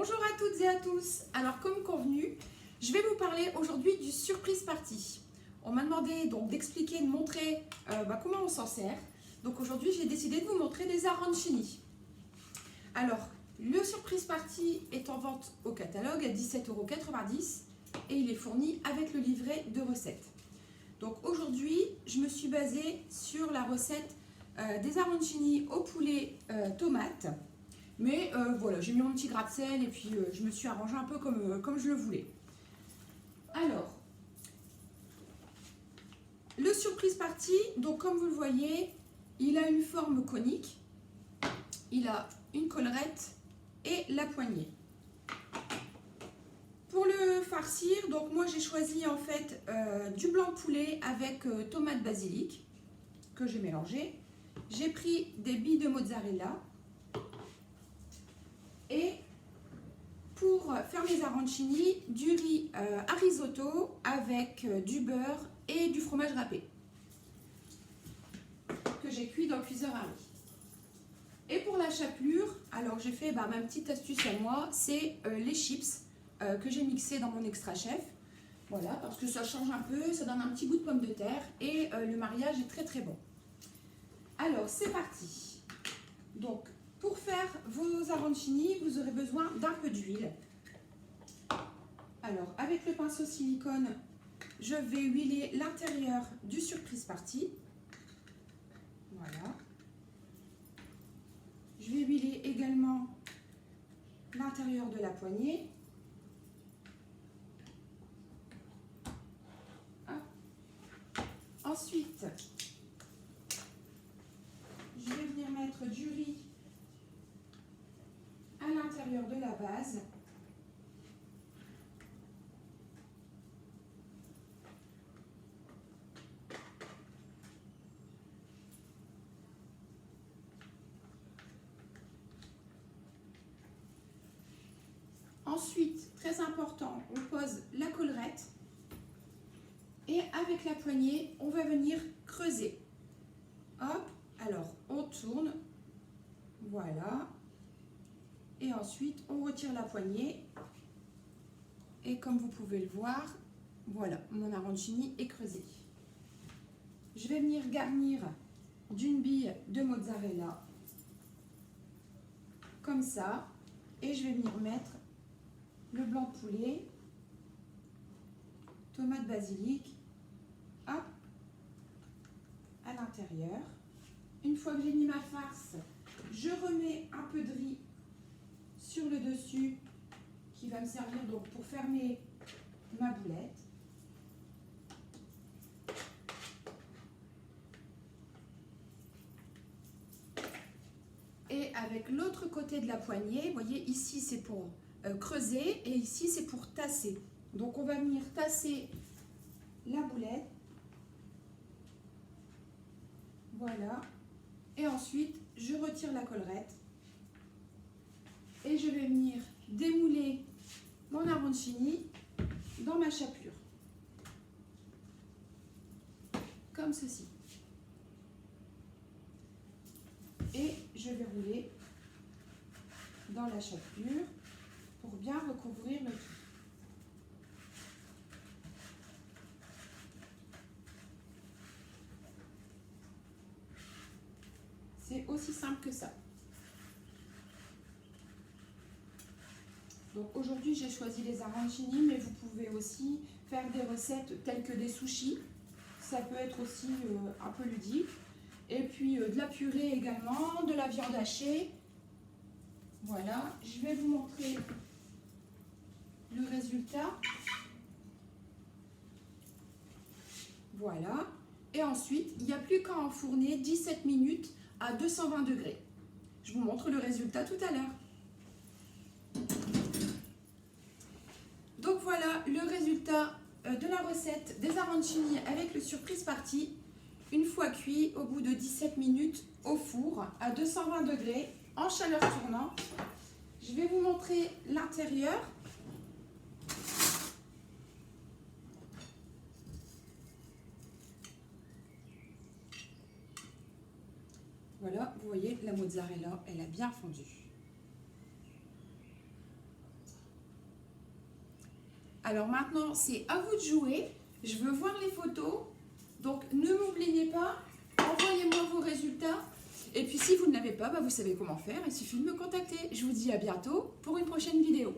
Bonjour à toutes et à tous. Alors comme convenu, je vais vous parler aujourd'hui du surprise party. On m'a demandé donc d'expliquer, de montrer comment on s'en sert. Donc aujourd'hui j'ai décidé de vous montrer des arancini. Alors le surprise party est en vente au catalogue à 17,90 € et il est fourni avec le livret de recettes. Donc aujourd'hui je me suis basée sur la recette des arancini au poulet tomate. Mais voilà, j'ai mis mon petit gratte-sel et puis je me suis arrangée un peu comme je le voulais. Alors, le surprise party, donc comme vous le voyez, il a une forme conique, il a une collerette et la poignée. Pour le farcir, donc moi j'ai choisi en fait du blanc de poulet avec tomate basilic que j'ai mélangé. J'ai pris des billes de mozzarella. Et pour faire mes arancini, du riz à risotto avec du beurre et du fromage râpé que j'ai cuit dans le cuiseur à riz. Et pour la chapelure, alors j'ai fait ma petite astuce à moi, c'est les chips que j'ai mixés dans mon extra chef. Voilà, parce que ça change un peu, ça donne un petit goût de pomme de terre et le mariage est très très bon. Alors c'est parti. Donc pour faire vos arancini, vous aurez besoin d'un peu d'huile. Alors, avec le pinceau silicone, je vais huiler l'intérieur du surprise party. Voilà. Je vais huiler également l'intérieur de la poignée. Hop. Ensuite, je vais venir mettre du riz à l'intérieur de la base. Ensuite, très important, on pose la collerette et avec la poignée, on va venir creuser. Hop, alors on tourne, voilà. Et ensuite, on retire la poignée. Et comme vous pouvez le voir, voilà, mon arancini est creusé. Je vais venir garnir d'une bille de mozzarella, comme ça. Et je vais venir mettre le blanc de poulet, tomate basilic, hop, à l'intérieur. Une fois que j'ai mis ma farce, je remets un peu de riz sur le dessus qui va me servir donc pour fermer ma boulette. Et avec l'autre côté de la poignée, vous voyez ici c'est pour creuser et ici c'est pour tasser. Donc on va venir tasser la boulette. Voilà. Et ensuite je retire la collerette. Et je vais venir démouler mon arancini dans ma chapelure. Comme ceci. Et je vais rouler dans la chapelure pour bien recouvrir le tout. C'est aussi simple que ça. Donc aujourd'hui j'ai choisi les arancini, mais vous pouvez aussi faire des recettes telles que des sushis. Ça peut être aussi un peu ludique. Et puis de la purée également, de la viande hachée. Voilà, je vais vous montrer le résultat. Voilà. Et ensuite, il n'y a plus qu'à enfourner 17 minutes à 220 degrés. Je vous montre le résultat tout à l'heure. Donc voilà le résultat de la recette des arancini avec le surprise party. Une fois cuit, au bout de 17 minutes au four à 220 degrés en chaleur tournante. Je vais vous montrer l'intérieur. Voilà, vous voyez, la mozzarella, elle a bien fondu. Alors maintenant, c'est à vous de jouer. Je veux voir les photos. Donc, ne m'oubliez pas. Envoyez-moi vos résultats. Et puis, si vous ne l'avez pas, vous savez comment faire. Il suffit de me contacter. Je vous dis à bientôt pour une prochaine vidéo.